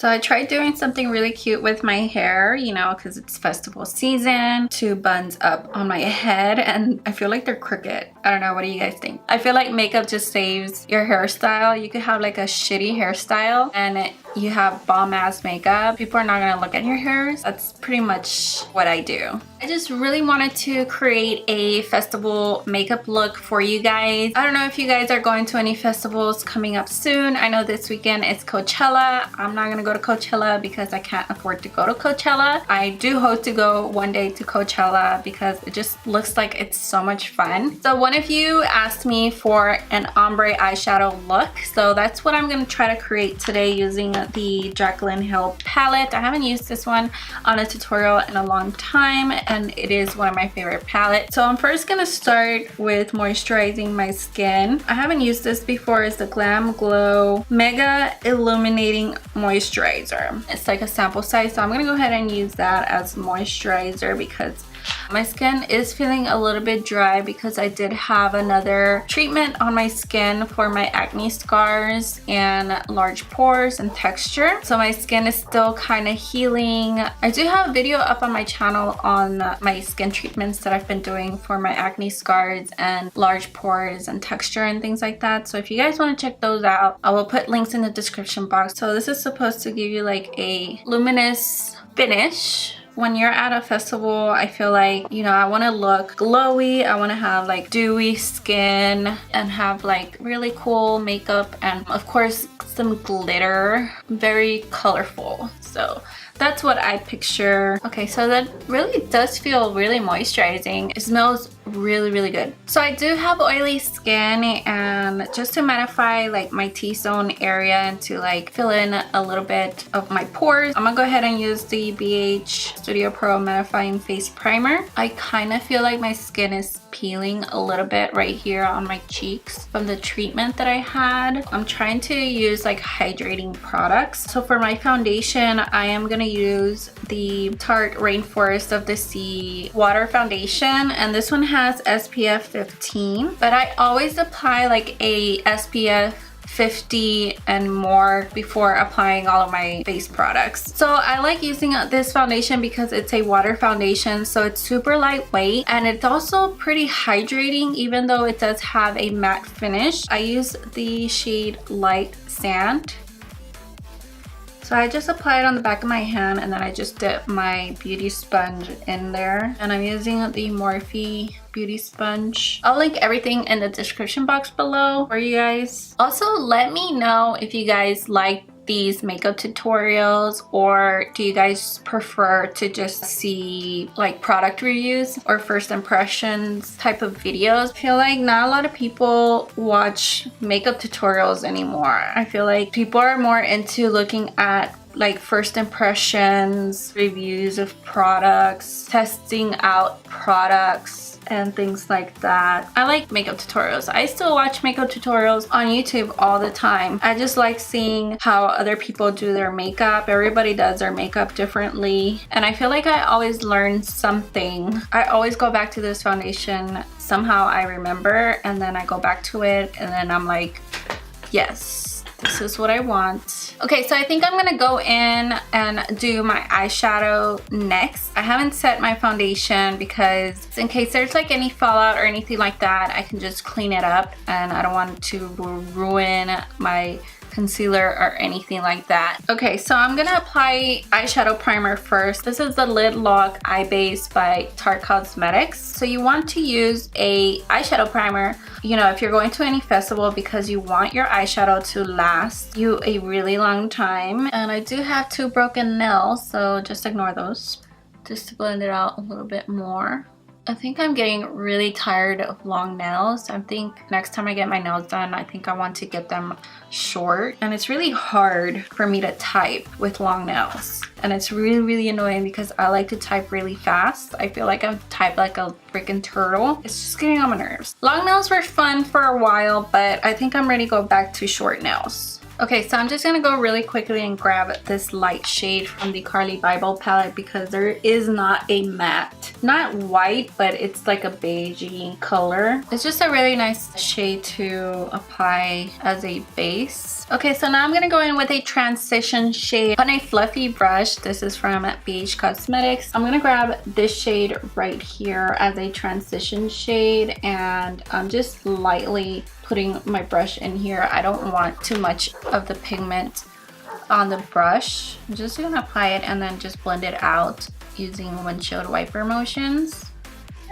So I tried doing something really cute with my hair, you know, because it's festival season. 2 buns up on my head and I feel like they're crooked. I don't know, what do you guys think? I feel like makeup just saves your hairstyle. You could have like a shitty hairstyle and you have bomb ass makeup. People are not gonna look at your hairs. That's pretty much what I do. I just really wanted to create a festival makeup look for you guys. I don't know if you guys are going to any festivals coming up soon. I know this weekend it's Coachella. I'm not gonna go to Coachella because I can't afford to go to Coachella. I do hope to go one day to Coachella because it just looks like it's so much fun. So one of you asked me for an ombre eyeshadow look. So that's what I'm gonna try to create today using the Jaclyn Hill palette. I haven't used this one on a tutorial in a long time and it is one of my favorite palettes. So I'm first gonna start with moisturizing my skin. I haven't used this before. It's the Glam Glow Mega Illuminating Moisturizer. It's like a sample size, so I'm gonna go ahead and use that as moisturizer because my skin is feeling a little bit dry because I did have another treatment on my skin for my acne scars and large pores and texture. So my skin is still kind of healing. I do have a video up on my channel on my skin treatments that I've been doing for my acne scars and large pores and texture and things like that. So if you guys want to check those out, I will put links in the description box. So this is supposed to give you like a luminous finish. When you're at a festival, I feel like, you know, I want to look glowy. I want to have like dewy skin and have like really cool makeup and of course some glitter. Very colorful. So that's what I picture. Okay, so that really does feel really moisturizing. It smells really good. So I do have oily skin, and just to mattify like my T-zone area and to like fill in a little bit of my pores, I'm gonna go ahead and use the BH Studio Pro Mattifying Face Primer. I kind of feel like my skin is peeling a little bit right here on my cheeks from the treatment that I had. I'm trying to use like hydrating products. So for my foundation, I am gonna use the Tarte Rainforest of the Sea water foundation, and this one has SPF 15, but I always apply like a SPF 50 and more before applying all of my face products. So I like using this foundation because it's a water foundation, so it's super lightweight and it's also pretty hydrating even though it does have a matte finish. I use the shade Light Sand. So I just apply it on the back of my hand and then I just dip my beauty sponge in there. And I'm using the Morphe beauty sponge. I'll link everything in the description box below for you guys. Also, let me know if you guys like these makeup tutorials, or do you guys prefer to just see like product reviews or first impressions type of videos? I feel like not a lot of people watch makeup tutorials anymore. I feel like people are more into looking at like first impressions, reviews of products, testing out products and things like that. I like makeup tutorials. I still watch makeup tutorials on YouTube all the time. I just like seeing how other people do their makeup. Everybody does their makeup differently and I feel like I always learn something. I always go back to this foundation. Somehow I remember and then I go back to it and then I'm like, yes, this is what I want. Okay, so I think I'm gonna go in and do my eyeshadow next. I haven't set my foundation because in case there's like any fallout or anything like that, I can just clean it up and I don't want to ruin my concealer or anything like that. Okay, so I'm gonna apply eyeshadow primer first. This is the Lid Lock Eye Base by Tarte Cosmetics. So you want to use a eyeshadow primer, you know, if you're going to any festival, because you want your eyeshadow to last you a really long time. And I do have 2 broken nails, so just ignore those. Just to blend it out a little bit more. I think I'm getting really tired of long nails. I think next time I get my nails done, I think I want to get them short. And it's really hard for me to type with long nails. And it's really annoying because I like to type really fast. I feel like I type like a freaking turtle. It's just getting on my nerves. Long nails were fun for a while, but I think I'm ready to go back to short nails. Okay, so I'm just gonna go really quickly and grab this light shade from the Carly Bible palette because there is not a matte, not white, but it's like a beigey color. It's just a really nice shade to apply as a base. Okay, so now I'm gonna go in with a transition shade on a fluffy brush. This is from BH Cosmetics. I'm gonna grab this shade right here as a transition shade, and I'm just lightly putting my brush in here. I don't want too much of the pigment on the brush. I'm just gonna apply it and then just blend it out using windshield wiper motions.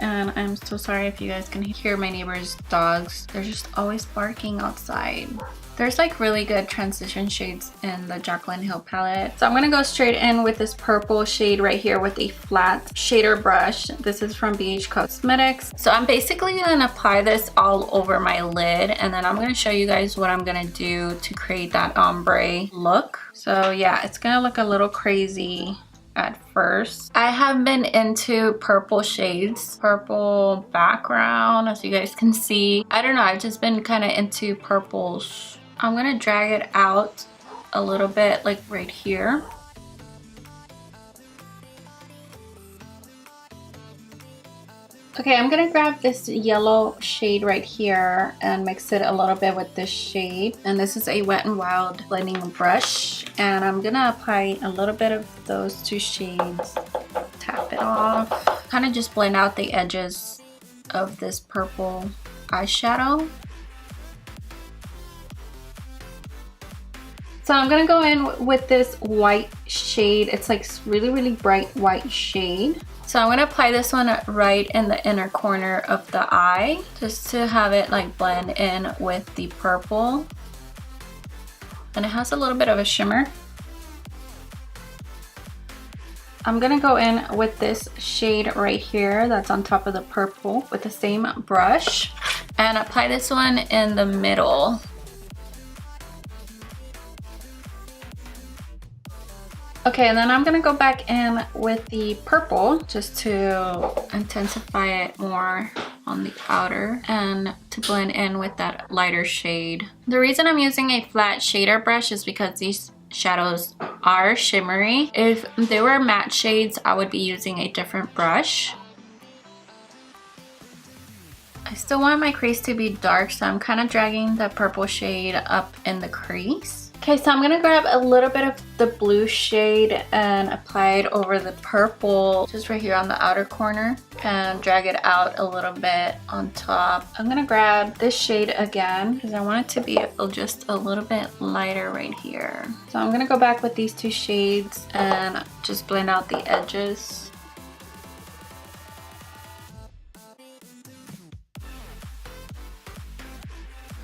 And I'm so sorry if you guys can hear my neighbor's dogs. They're just always barking outside. There's like really good transition shades in the Jaclyn Hill palette. So I'm gonna go straight in with this purple shade right here with a flat shader brush. This is from BH Cosmetics. So I'm basically gonna apply this all over my lid, and then I'm gonna show you guys what I'm gonna do to create that ombre look. So yeah, it's gonna look a little crazy at first. I have been into purple shades, purple background, as you guys can see. I don't know, I've just been kind of into purples. I'm gonna drag it out a little bit, like right here. Okay, I'm gonna grab this yellow shade right here and mix it a little bit with this shade. And this is a Wet n Wild blending brush. And I'm gonna apply a little bit of those two shades. Tap it off. Kind of just blend out the edges of this purple eyeshadow. So I'm gonna go in with this white shade. It's like really, really bright white shade. So I'm gonna apply this one right in the inner corner of the eye, just to have it like blend in with the purple. And it has a little bit of a shimmer. I'm gonna go in with this shade right here that's on top of the purple with the same brush and apply this one in the middle. Okay, and then I'm gonna go back in with the purple just to intensify it more on the outer and to blend in with that lighter shade. The reason I'm using a flat shader brush is because these shadows are shimmery. If they were matte shades, I would be using a different brush. I still want my crease to be dark, so I'm kind of dragging the purple shade up in the crease. Okay, so I'm gonna grab a little bit of the blue shade and apply it over the purple, just right here on the outer corner, and drag it out a little bit on top. I'm gonna grab this shade again because I want it to be just a little bit lighter right here. So I'm gonna go back with these two shades and just blend out the edges.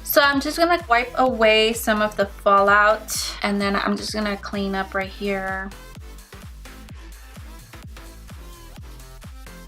So I'm just gonna wipe away some of the fallout, and then I'm just gonna clean up right here.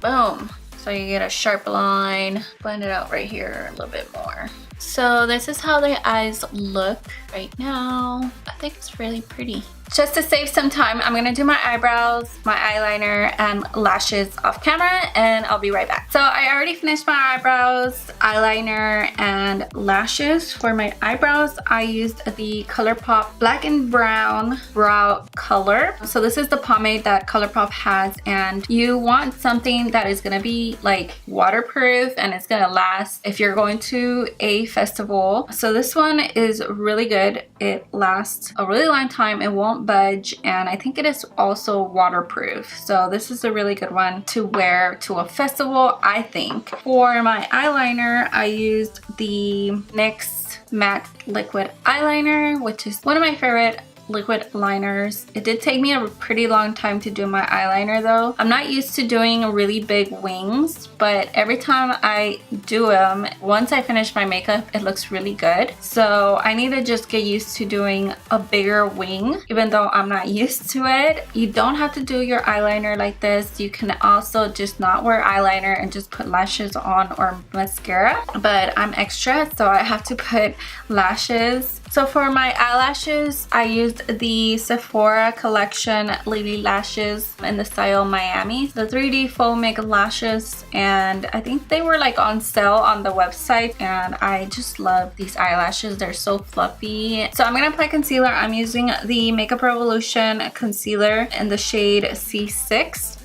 Boom. So you get a sharp line, blend it out right here a little bit more. So this is how the eyes look right now. I think it's really pretty. Just to save some time, I'm gonna do my eyebrows, my eyeliner, and lashes off camera, and I'll be right back. So I already finished my eyebrows, eyeliner, and lashes. For my eyebrows, I used the ColourPop Black and Brown Brow Color. So this is the pomade that ColourPop has, and you want something that is gonna be like waterproof and it's gonna last if you're going to a festival. So this one is really good. It lasts a really long time. It won't budge, and I think it is also waterproof. So this is a really good one to wear to a festival, I think. For my eyeliner, I used the NYX Matte Liquid Eyeliner, which is one of my favorite liquid liners. It did take me a pretty long time to do my eyeliner though. I'm not used to doing really big wings, but every time I do them, once I finish my makeup, it looks really good. So I need to just get used to doing a bigger wing, even though I'm not used to it. You don't have to do your eyeliner like this. You can also just not wear eyeliner and just put lashes on or mascara, but I'm extra, so I have to put lashes. So for my eyelashes, I used used the Sephora collection Lady Lashes in the style Miami. The 3D foaming lashes, and I think they were like on sale on the website, and I just love these eyelashes. They're so fluffy. So I'm gonna apply concealer. I'm using the Makeup Revolution concealer in the shade C6.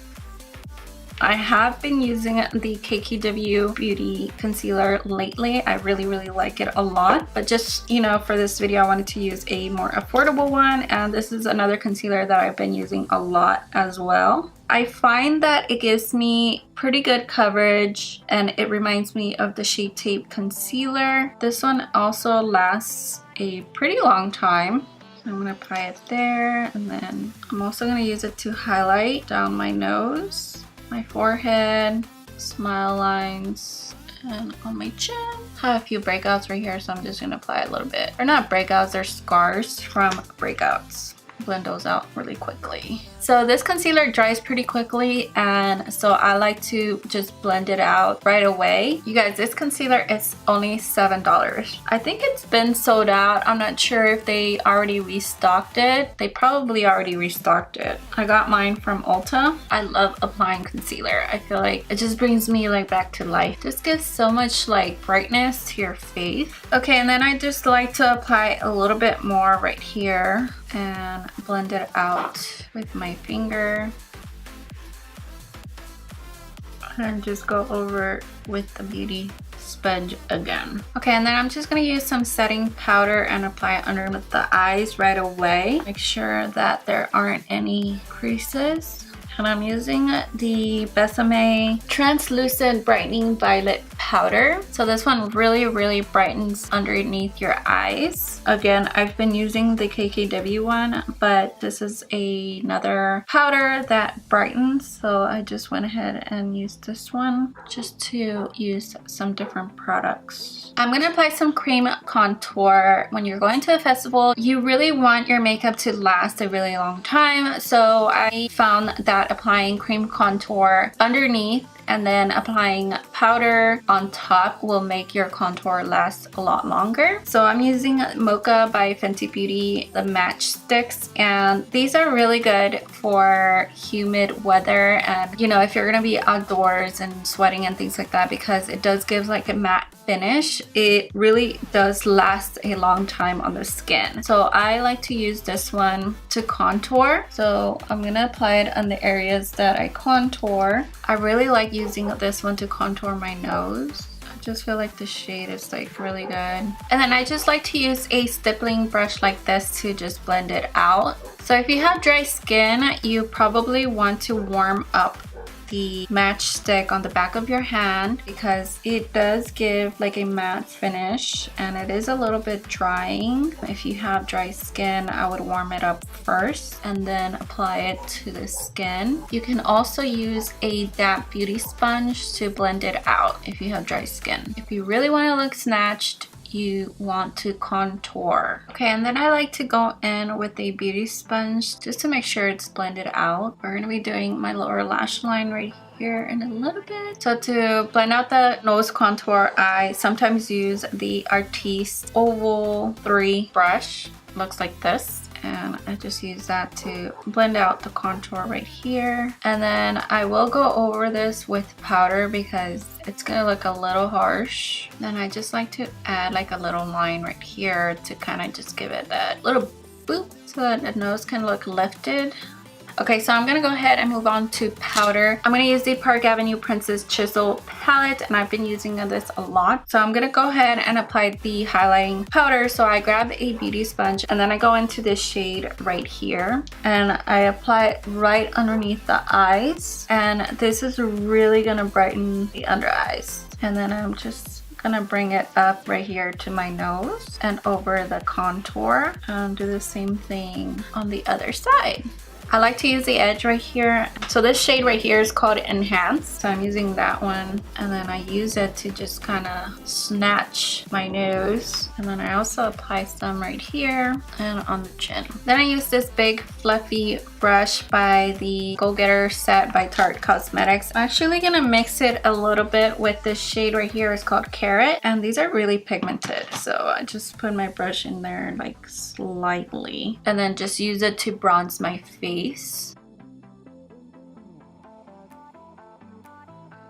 I have been using the KKW Beauty concealer lately. I really like it a lot, but just, you know, for this video I wanted to use a more affordable one, and this is another concealer that I've been using a lot as well. I find that it gives me pretty good coverage, and it reminds me of the Shape Tape concealer. This one also lasts a pretty long time. I'm gonna apply it there, and then I'm also gonna use it to highlight down my nose, my forehead, smile lines, and on my chin. I have a few breakouts right here, so I'm just gonna apply a little bit. Or not breakouts, they're scars from breakouts. Blend those out really quickly. So this concealer dries pretty quickly, and so I like to just blend it out right away. You guys, this concealer is only $7. I think it's been sold out. I'm not sure if they already restocked it. They probably already restocked it. I got mine from Ulta. I love applying concealer. I feel like it just brings me like back to life. Just gives so much like brightness to your face. Okay, and then I just like to apply a little bit more right here and blend it out with my finger, and just go over with the beauty sponge again. Okay, and then I'm just gonna use some setting powder and apply it underneath the eyes right away. Make sure that there aren't any creases. And I'm using the Besame Translucent Brightening Violet Powder. So this one really brightens underneath your eyes. Again, I've been using the KKW one, but this is another powder that brightens. So I just went ahead and used this one just to use some different products. I'm gonna apply some cream contour. When you're going to a festival, you really want your makeup to last a really long time. So I found that applying cream contour underneath and then applying powder on top will make your contour last a lot longer. So I'm using Mocha by Fenty Beauty, the match sticks, and these are really good for humid weather, and you know, if you're gonna be outdoors and sweating and things like that, because it does give like a matte finish. It really does last a long time on the skin. So I like to use this one to contour. So I'm gonna apply it on the areas that I contour. I really like using this one to contour my nose. I just feel like the shade is like really good. And then I just like to use a stippling brush like this to just blend it out. So if you have dry skin, you probably want to warm up the matchstick on the back of your hand, because it does give like a matte finish and it is a little bit drying. If you have dry skin, I would warm it up first and then apply it to the skin. You can also use a damp beauty sponge to blend it out if you have dry skin. If you really want to look snatched, you want to contour. Okay, and then I like to go in with a beauty sponge just to make sure it's blended out. We're gonna be doing my lower lash line right here in a little bit. So to blend out the nose contour, I sometimes use the Artiste Oval 3 brush. Looks like this. And I just use that to blend out the contour right here. And then I will go over this with powder because it's gonna look a little harsh. Then I just like to add like a little line right here to kind of just give it that little boop so that the nose can look lifted. Okay, so I'm gonna go ahead and move on to powder. I'm gonna use the Park Avenue Princess Chisel palette, and I've been using this a lot. So I'm gonna go ahead and apply the highlighting powder. So I grab a beauty sponge and then I go into this shade right here and I apply it right underneath the eyes. And this is really gonna brighten the under eyes. And then I'm just gonna bring it up right here to my nose and over the contour and do the same thing on the other side. I like to use the edge right here. So this shade right here is called Enhance. So I'm using that one. And then I use it to just kind of snatch my nose. And then I also apply some right here and on the chin. Then I use this big fluffy brush by the Go Getter set by Tarte Cosmetics. I'm actually gonna mix it a little bit with this shade right here. It's called Carrot. And these are really pigmented. So I just put my brush in there like slightly. And then just use it to bronze my face.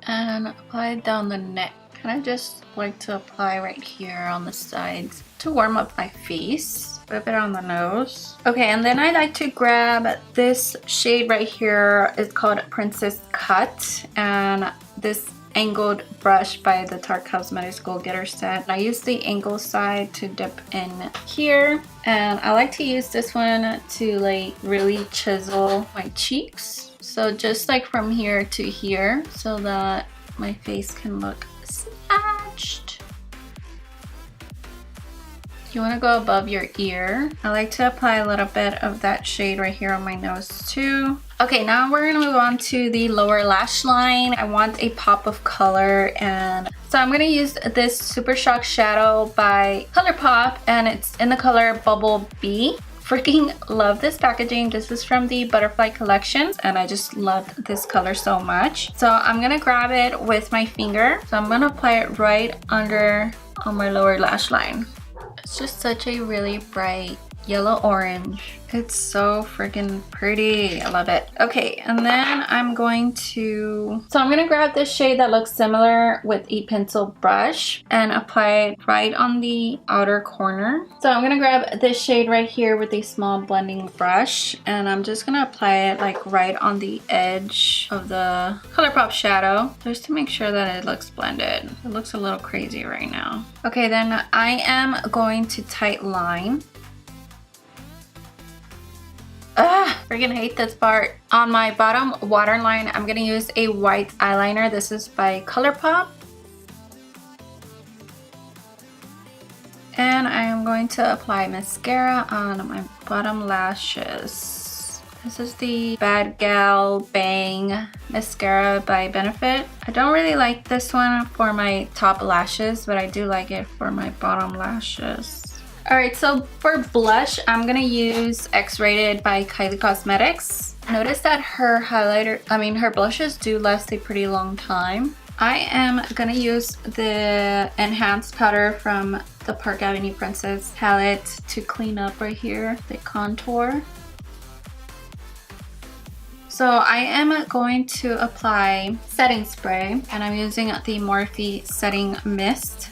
And apply it down the neck. And I just like to apply right here on the sides to warm up my face. A bit on the nose. Okay, and then I like to grab this shade right here. It's called Princess Cut. And this angled brush by the Tarte Cosmetics Go Getter set. I use the angle side to dip in here. And I like to use this one to like really chisel my cheeks. So just like from here to here so that my face can look snatched. You want to go above your ear. I like to apply a little bit of that shade right here on my nose too. Okay, now we're gonna move on to the lower lash line. I want a pop of color, and so I'm gonna use this Super Shock Shadow by ColourPop, and it's in the color Bubble Bee. Freaking love this packaging. This is from the Butterfly Collections, and I just loved this color so much. So I'm gonna grab it with my finger. So I'm gonna apply it right under on my lower lash line. It's just such a really bright yellow orange. It's so freaking pretty. I love it. Okay, and then I'm gonna grab this shade that looks similar with a pencil brush and apply it right on the outer corner. So I'm gonna grab this shade right here with a small blending brush, and I'm just gonna apply it like right on the edge of the ColourPop shadow just to make sure that it looks blended. It looks a little crazy right now. Okay, then I am going to tight line. Freaking hate this part. On my bottom waterline, I'm gonna use a white eyeliner. This is by ColourPop. And I am going to apply mascara on my bottom lashes. This is the Bad Gal Bang mascara by Benefit. I don't really like this one for my top lashes, but I do like it for my bottom lashes. Alright, so for blush, I'm gonna use X-Rated by Kylie Cosmetics. Notice that her blushes do last a pretty long time. I am gonna use the enhanced powder from the Park Avenue Princess palette to clean up right here, the contour. So I am going to apply setting spray, and I'm using the Morphe Setting Mist.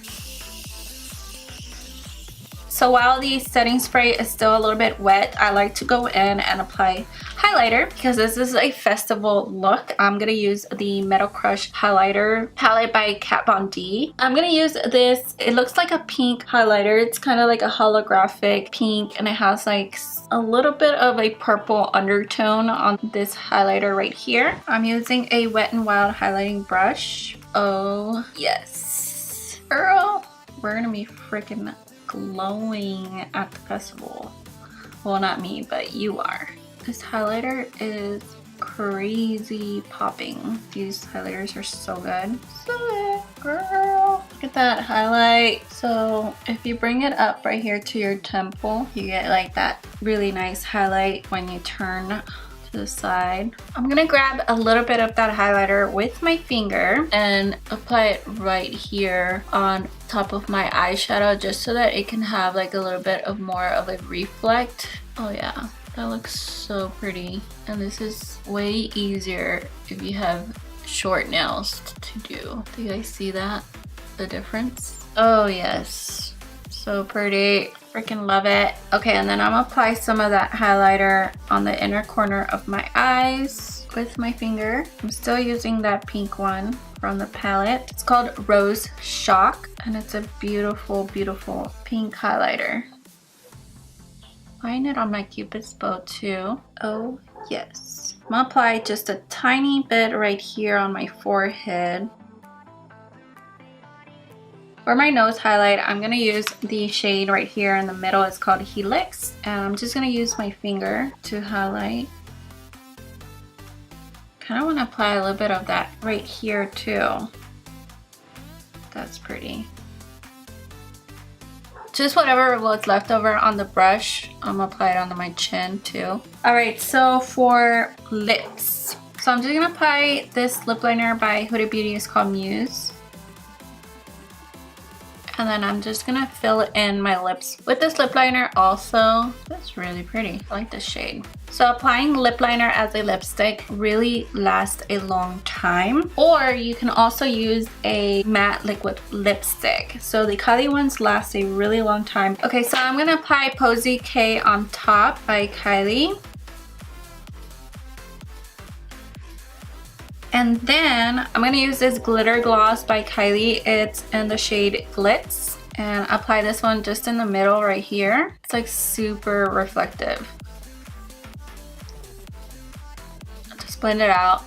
So while the setting spray is still a little bit wet, I like to go in and apply highlighter because this is a festival look. I'm gonna use the Metal Crush highlighter palette by Kat Von D. I'm gonna use this. It looks like a pink highlighter. It's kind of like a holographic pink, and it has like a little bit of a purple undertone on this highlighter right here. I'm using a Wet n Wild highlighting brush. Oh yes, girl, we're gonna be freaking glowing at the festival. Well, not me, but you are. This highlighter is crazy popping. These highlighters are so good. So good, girl. Look at that highlight. So if you bring it up right here to your temple, you get like that really nice highlight when you turn to the side. I'm gonna grab a little bit of that highlighter with my finger and apply it right here on top of my eyeshadow, just so that it can have like a little bit of more of a reflect. Oh yeah, that looks so pretty. And this is way easier if you have short nails to do. Do you guys see that? The difference? Oh yes, so pretty. Freaking love it. Okay, and then I'm gonna apply some of that highlighter on the inner corner of my eyes with my finger. I'm still using that pink one from the palette. It's called Rose Shock, and it's a beautiful, beautiful pink highlighter. Applying it on my Cupid's bow too. Oh yes. I'm gonna apply just a tiny bit right here on my forehead. For my nose highlight, I'm gonna use the shade right here in the middle. It's called Helix, and I'm just gonna use my finger to highlight kind of want to apply a little bit of that right here too. That's pretty. Just whatever was left over on the brush, I'm gonna apply it onto my chin too. All right, so for lips. So I'm just gonna apply this lip liner by Huda Beauty. It's called Muse. And then I'm just gonna fill in my lips with this lip liner also. That's really pretty. I like this shade. So applying lip liner as a lipstick really lasts a long time. Or you can also use a matte liquid lipstick. So the Kylie ones last a really long time. Okay, so I'm gonna apply Posy K on top by Kylie. And then I'm gonna use this glitter gloss by Kylie. It's in the shade Glitz. And apply this one just in the middle right here. It's like super reflective. Just blend it out.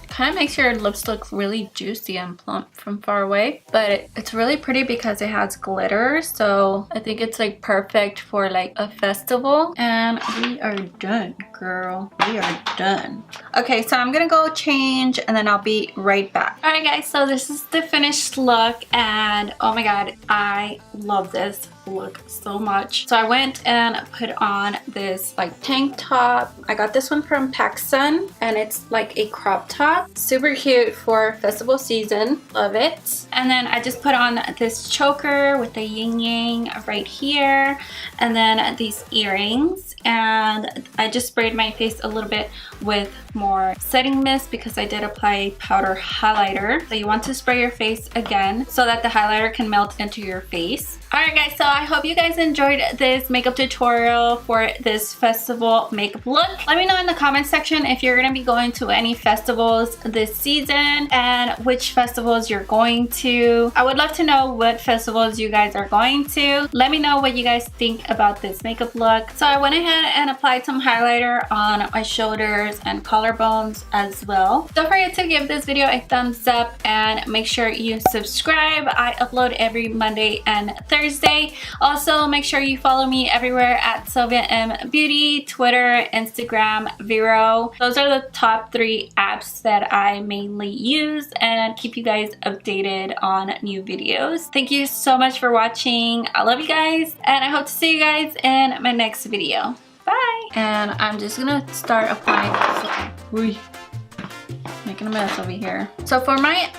Kind of makes your lips look really juicy and plump from far away, but it's really pretty because it has glitter, so I think it's like perfect for like a festival. And we are done, girl. We are done. Okay, so I'm gonna go change and then I'll be right back. All right guys, so this is the finished look and oh my god, I love this look so much. So I went and put on this like tank top. I got this one from pacsun and it's like a crop top. Super cute for festival season. Love it. And then I just put on this choker with the yin yang right here and then these earrings, and I just sprayed my face a little bit with more setting mist because I did apply powder highlighter. So you want to spray your face again so that the highlighter can melt into your face. Alright guys, so I hope you guys enjoyed this makeup tutorial for this festival makeup look. Let me know in the comment section if you're going to be going to any festivals this season and which festivals you're going to. I would love to know what festivals you guys are going to. Let me know what you guys think about this makeup look. So I went ahead and applied some highlighter on my shoulders and collarbones as well. Don't forget to give this video a thumbs up and make sure you subscribe. I upload every Monday and Thursday. Also, make sure you follow me everywhere at SilviaMBeauty, Twitter, Instagram, Vero. Those are the top 3 apps that I mainly use and keep you guys updated on new videos. Thank you so much for watching. I love you guys and I hope to see you guys in my next video. Bye! And I'm just gonna start applying. Ooh, making a mess over here. So for my,